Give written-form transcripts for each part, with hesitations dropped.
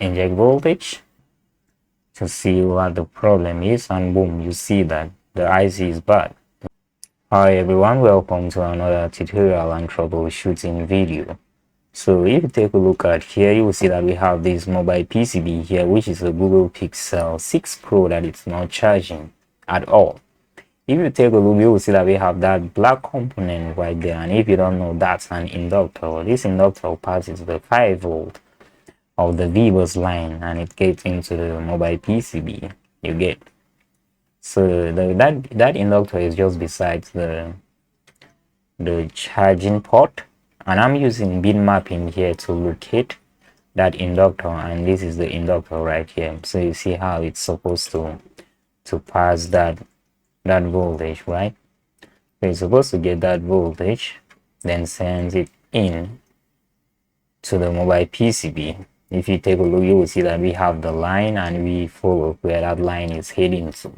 inject voltage to see what the problem is, and boom, you see that the IC is bad. Hi everyone, welcome to another tutorial and troubleshooting video. So if you take a look at here, you will see that we have this mobile PCB here, which is a Google Pixel 6 Pro that it's not charging at all. If you take a look, you will see that we have that black component right there, and if you don't know, that's an inductor. This inductor passes the 5 volt of the V-bus line and it gets into the mobile PCB. You get. So that inductor is just beside the charging port, and I'm using bin mapping here to locate that inductor, and this is the inductor right here. So you see how it's supposed to pass that voltage, right? So it's supposed to get that voltage, then sends it in to the mobile PCB. If you take a look, you will see that we have the line and we follow where that line is heading to.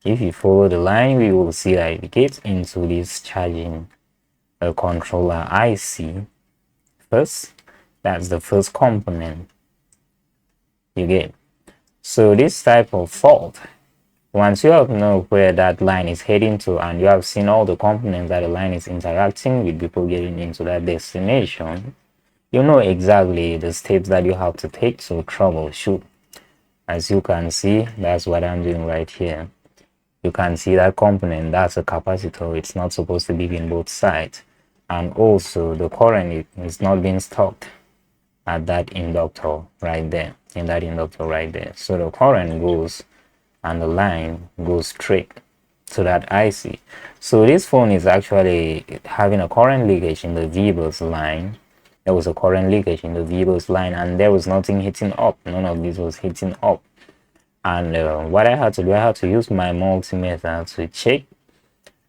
If you follow the line, we will see that it gets into this charging controller IC first. That's the first component you get. So this type of fault, once you have know where that line is heading to and you have seen all the components that the line is interacting with before getting into that destination, you know exactly the steps that you have to take to troubleshoot. As you can see, that's what I'm doing right here. You can see that component, that's a capacitor. It's not supposed to be in both sides, and also the current is not being stopped at that inductor right there, in that inductor right there. So the current goes and the line goes straight to that IC. So this phone is actually having a current leakage in the V-bus line. There was a current leakage in the V-bus line, and there was nothing hitting up. None of this was hitting up. And what I had to do, I had to use my multimeter to check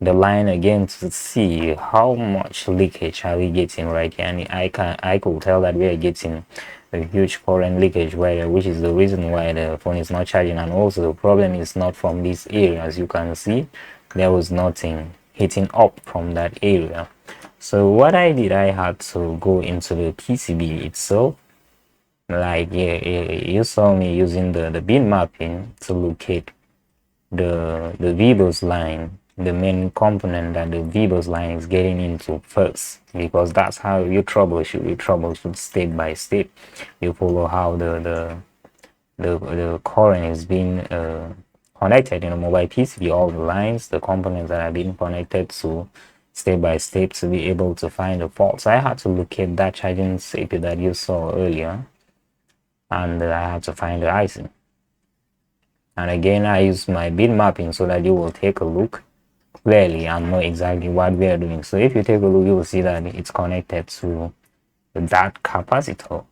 the line again to see how much leakage are we getting right here. And I could tell that we are getting a huge current leakage right here, which is the reason why the phone is not charging. And also the problem is not from this area. As you can see, there was nothing hitting up from that area. So what I did, I had to go into the PCB itself. Like you saw me using the bin mapping to locate the V-bus line, the main component that the V-bus line is getting into first, because that's how you troubleshoot. You troubleshoot step by step. You follow how the current is being connected in a mobile PCB, all the lines, the components that are being connected to, step by step, to be able to find the fault. So I had to locate that charging circuit that you saw earlier, and I had to find the IC. And again, I use my bin mapping so that you will take a look clearly and know exactly what we are doing. So if you take a look, you will see that it's connected to that capacitor.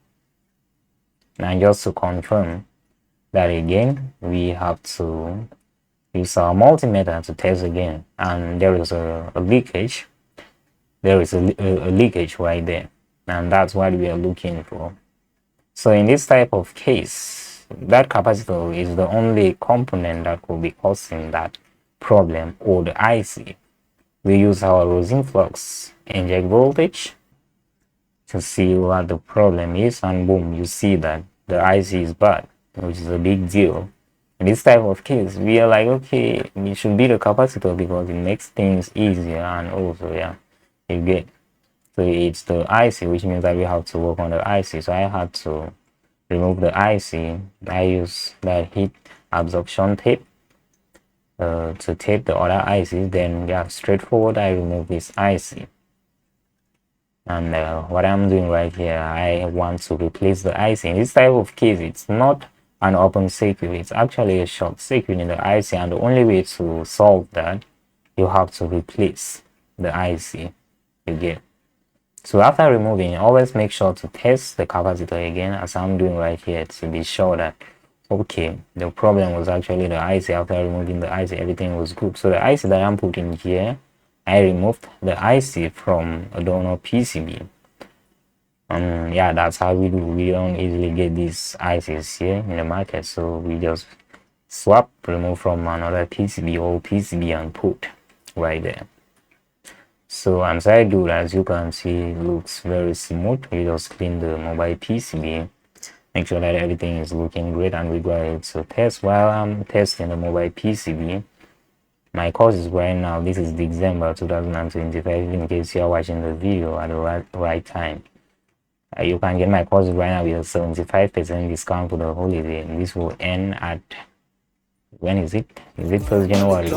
And just to confirm that again, we have to use our multimeter to test again, and there is a leakage. There is a leakage right there, and that's what we are looking for. So in this type of case, that capacitor is the only component that could be causing that problem, or the IC. We use our Rosin flux inject voltage to see what the problem is, and boom, you see that the IC is bad, which is a big deal. In this type of case, we are like, okay, it should be the capacitor because it makes things easier, and also, yeah, you get. So it's the IC, which means that we have to work on the IC. So I had to remove the IC. I use that heat absorption tape to tape the other ICs. Then, yeah, straightforward, I remove this IC. And what I'm doing right here, I want to replace the IC. In this type of case, it's not an open circuit, it's actually a short circuit in the IC, and the only way to solve that, you have to replace the IC you get. So after removing, always make sure to test the capacitor again, as I'm doing right here, to be sure that, okay, the problem was actually the IC. After removing the IC, everything was good. So the IC that I'm putting here, I removed the IC from a donor PCB. Yeah, that's how we do. We don't easily get these ICs here in the market, so we just swap, remove from another PCB or PCB and put right there. So once I do that, as you can see, it looks very smooth. We just clean the mobile PCB make sure that everything is looking great, and we go ahead to test. While I'm testing the mobile PCB, my course is right now, this is December 2025, in case you're watching the video at the right time. You can get my course right now with a 75% discount for the holiday, and this will end at, when is it? Is it 1st January?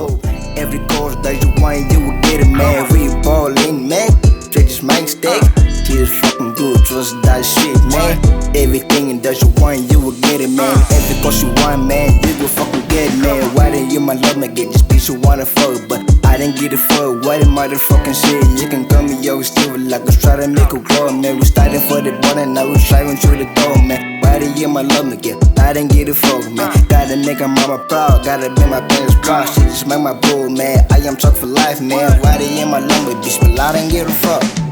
Every course that you want, you will get it, man. We ballin', man. Just my stake. Just fucking good, trust that shit, man. Everything that you want, you will get it, man. Every course you want, man, you will fucking get it, man. Why didn't you, my love, man, get this bitch you wanna fuck, but I didn't get it for what the motherfucking shit. You can call me yo, still like I was trying to make a grow, man. We started for the bottom, now we driving through the door, man. Why didn't you, my love, man, get I didn't get it for, man. Gotta make a mama proud, gotta be my parents proud. She just make my boo, man. I am talk for life, man. Why didn't you, my love, man, bitch, but I didn't get it for.